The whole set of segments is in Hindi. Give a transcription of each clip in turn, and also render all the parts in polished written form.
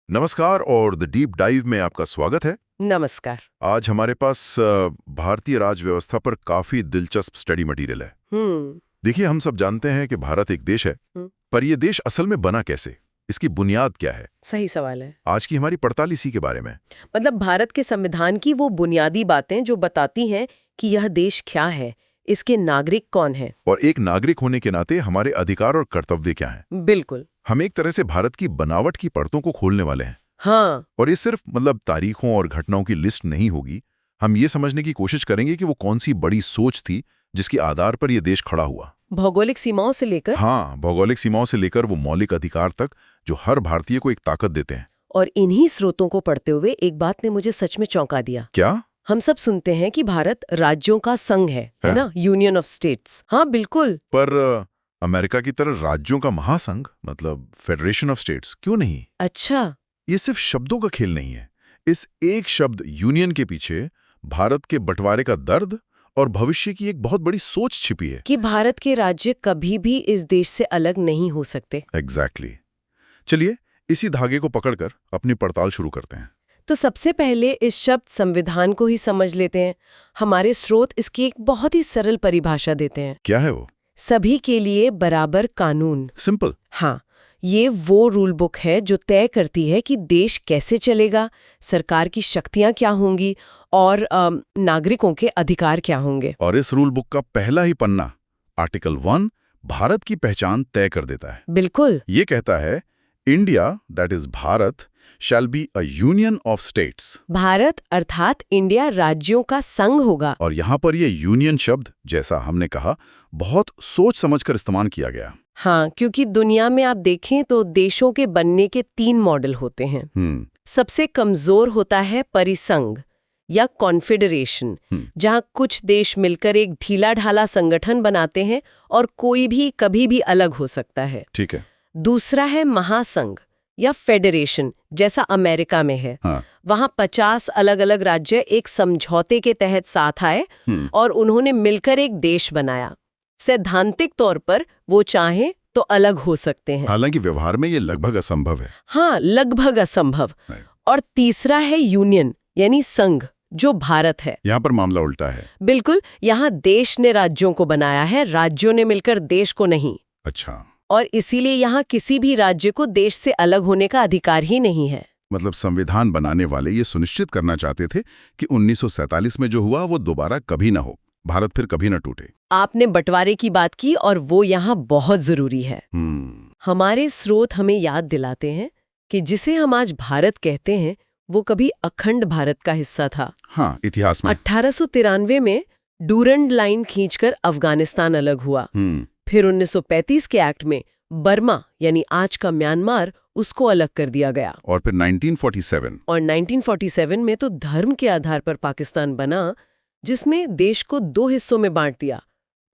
नमस्कार और द डीप डाइव में आपका स्वागत है। नमस्कार। आज हमारे पास भारतीय राज व्यवस्था पर काफी दिलचस्प स्टडी मटेरियल है। देखिए, हम सब जानते हैं कि भारत एक देश है, पर यह देश असल में बना कैसे, इसकी बुनियाद क्या है? सही सवाल है। आज की हमारी पड़ताल इसी के बारे में। मतलब भारत के संविधान की वो बुनियादी बातें जो बताती हैं कि यह देश क्या है, इसके नागरिक कौन है, और एक नागरिक होने के नाते हमारे अधिकार और कर्तव्य क्या हैं। बिल्कुल। हम एक तरह से भारत की बनावट की परतों को खोलने वाले हैं। हाँ। और ये सिर्फ तारीखों और घटनाओं की लिस्ट नहीं होगी। हम ये समझने की कोशिश करेंगे कि वो कौन सी बड़ी सोच थी जिसके आधार पर यह देश खड़ा हुआ। भौगोलिक सीमाओं से लेकर। हाँ, भौगोलिक सीमाओं से लेकर वो मौलिक अधिकार तक जो हर भारतीय को एक ताकत देते हैं। और इन्हीं स्रोतों को पढ़ते हुए एक बात ने मुझे सच में चौंका दिया। क्या? हम सब सुनते हैं कि भारत राज्यों का संघ है ना, यूनियन ऑफ स्टेट्स। हाँ बिल्कुल। पर अमेरिका की तरह राज्यों का महासंघ, फेडरेशन ऑफ स्टेट्स, क्यों नहीं? अच्छा। ये सिर्फ शब्दों का खेल नहीं है। इस एक शब्द यूनियन के पीछे भारत के बंटवारे का दर्द और भविष्य की एक बहुत बड़ी सोच छिपी है कि भारत के राज्य कभी भी इस देश से अलग नहीं हो सकते। एग्जैक्टली। चलिए इसी धागे को पकड़कर अपनी पड़ताल शुरू करते हैं। तो सबसे पहले इस शब्द संविधान को ही समझ लेते हैं। हमारे स्रोत इसकी एक बहुत ही सरल परिभाषा देते हैं। क्या है वो? सभी के लिए बराबर कानून। सिंपल। हाँ, ये वो रूल बुक है जो तय करती है कि देश कैसे चलेगा, सरकार की शक्तियां क्या होंगी और नागरिकों के अधिकार क्या होंगे। और इस रूल बुक का पहला ही पन्ना, आर्टिकल 1, भारत की पहचान तय कर देता है। बिल्कुल। ये कहता है, India, that is Bharat, shall be a union of states. Bharat अर्थात इंडिया राज्यों का संघ होगा। और यहाँ पर ये यूनियन शब्द, जैसा हमने कहा, बहुत सोच समझकर इस्तेमाल किया गया। हाँ, क्योंकि दुनिया में आप देखें तो देशों के बनने के 3 मॉडल होते हैं। सबसे कमजोर होता है परिसंघ या कॉन्फेडरेशन, जहाँ कुछ देश मिलकर एक ढीला ढाला संगठन बनाते हैं और कोई भी कभी भी अलग हो सकता है। ठीक है। दूसरा है महासंघ या फेडरेशन, जैसा अमेरिका में है। हाँ। वहाँ 50 अलग अलग राज्य एक समझौते के तहत साथ आए और उन्होंने मिलकर एक देश बनाया। सैद्धांतिक तौर पर वो चाहें तो अलग हो सकते हैं, हालांकि व्यवहार में ये लगभग असंभव है। हाँ, लगभग असंभव। और तीसरा है यूनियन यानी संघ, जो भारत है। यहाँ पर मामला उल्टा है। बिल्कुल, यहाँ देश ने राज्यों को बनाया है, राज्यों ने मिलकर देश को नहीं। अच्छा। और इसीलिए यहाँ किसी भी राज्य को देश से अलग होने का अधिकार ही नहीं है। मतलब संविधान बनाने वाले ये सुनिश्चित करना चाहते थे कि 1947 में जो हुआ वो दोबारा कभी ना हो, भारत फिर कभी ना टूटे। आपने बंटवारे की बात की और वो यहाँ बहुत जरूरी है। हमारे स्रोत हमें याद दिलाते हैं कि जिसे हम आज भारत कहते हैं वो कभी अखंड भारत का हिस्सा था। हाँ, इतिहास में 1893 में डूरंड लाइन खींचकर अफगानिस्तान अलग हुआ। फिर 1935 के एक्ट में बर्मा यानी आज का म्यांमार, उसको अलग कर दिया गया। और फिर 1947 में तो धर्म के आधार पर पाकिस्तान बना, जिसमें देश को 2 हिस्सों में बांट दिया,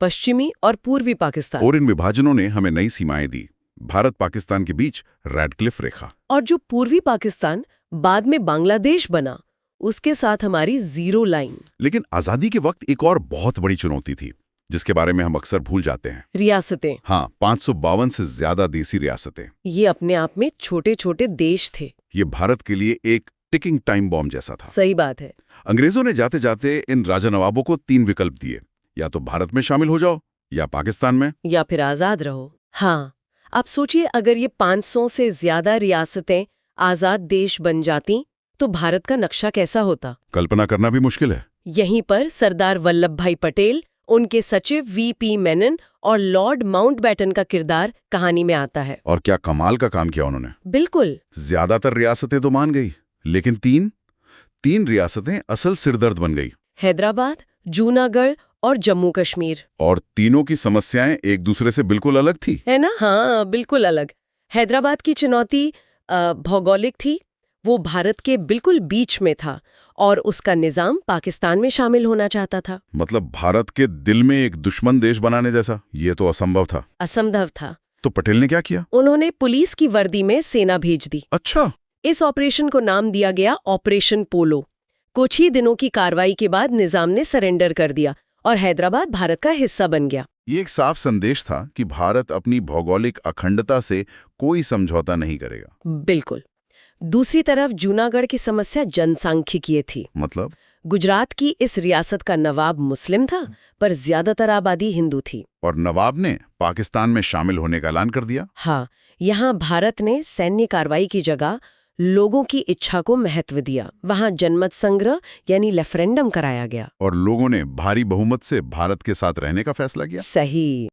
पश्चिमी और पूर्वी पाकिस्तान। और इन विभाजनों ने हमें नई सीमाएं दी, भारत पाकिस्तान के बीच रेडक्लिफ रेखा। और जो पूर्वी पाकिस्तान बाद में बांग्लादेश बना, उसके साथ हमारी जीरो लाइन। लेकिन आजादी के वक्त एक और बहुत बड़ी चुनौती थी जिसके बारे में हम अक्सर भूल जाते हैं। रियासतें। हाँ, 552 से ज्यादा देसी रियासतें। ये अपने आप में छोटे छोटे देश थे। ये भारत के लिए एक टिकिंग टाइम बॉम्ब जैसा था। सही बात है। अंग्रेजों ने जाते जाते इन राजा नवाबों को 3 विकल्प दिए, या तो भारत में शामिल हो जाओ, या पाकिस्तान में, या फिर आजाद रहो। हाँ, आप सोचिए, अगर ये 500 से ज्यादा रियासतें आजाद देश बन जाती तो भारत का नक्शा कैसा होता? कल्पना करना भी मुश्किल है। यहीं पर सरदार वल्लभ भाई पटेल, उनके सचिव वीपी मेनन और लॉर्ड माउंटबेटन का किरदार कहानी में आता है। और क्या कमाल का काम किया उन्होंने। बिल्कुल। ज्यादातर रियासतें तो मान गई, लेकिन तीन रियासतें असल सिरदर्द बन गई। हैदराबाद, जूनागढ़ और जम्मू कश्मीर। और तीनों की समस्याएं एक दूसरे से बिल्कुल अलग थी, है ना? हाँ, बिल्कुल अलग। हैदराबाद की चुनौती भौगोलिक थी, वो भारत के बिल्कुल बीच में था और उसका निजाम पाकिस्तान में शामिल होना चाहता था। मतलब भारत के दिल में एक दुश्मन देश बनाने जैसा, ये तो असंभव था। असंभव था। तो पटेल ने क्या किया? उन्होंने पुलिस की वर्दी में सेना भेज दी। अच्छा। इस ऑपरेशन को नाम दिया गया ऑपरेशन पोलो। कुछ ही दिनों की कार्रवाई के बाद निजाम ने सरेंडर कर दिया और हैदराबाद भारत का हिस्सा बन गया। ये एक साफ संदेश था कि भारत अपनी भौगोलिक अखंडता से कोई समझौता नहीं करेगा। बिल्कुल। दूसरी तरफ जूनागढ़ की समस्या जनसांख्यिकीय थी। मतलब गुजरात की इस रियासत का नवाब मुस्लिम था, पर ज्यादातर आबादी हिंदू थी। और नवाब ने पाकिस्तान में शामिल होने का ऐलान कर दिया। हाँ, यहाँ भारत ने सैन्य कार्रवाई की जगह लोगों की इच्छा को महत्व दिया। वहाँ जनमत संग्रह यानी रेफरेंडम कराया गया और लोगों ने भारी बहुमत से भारत के साथ रहने का फैसला किया। सही।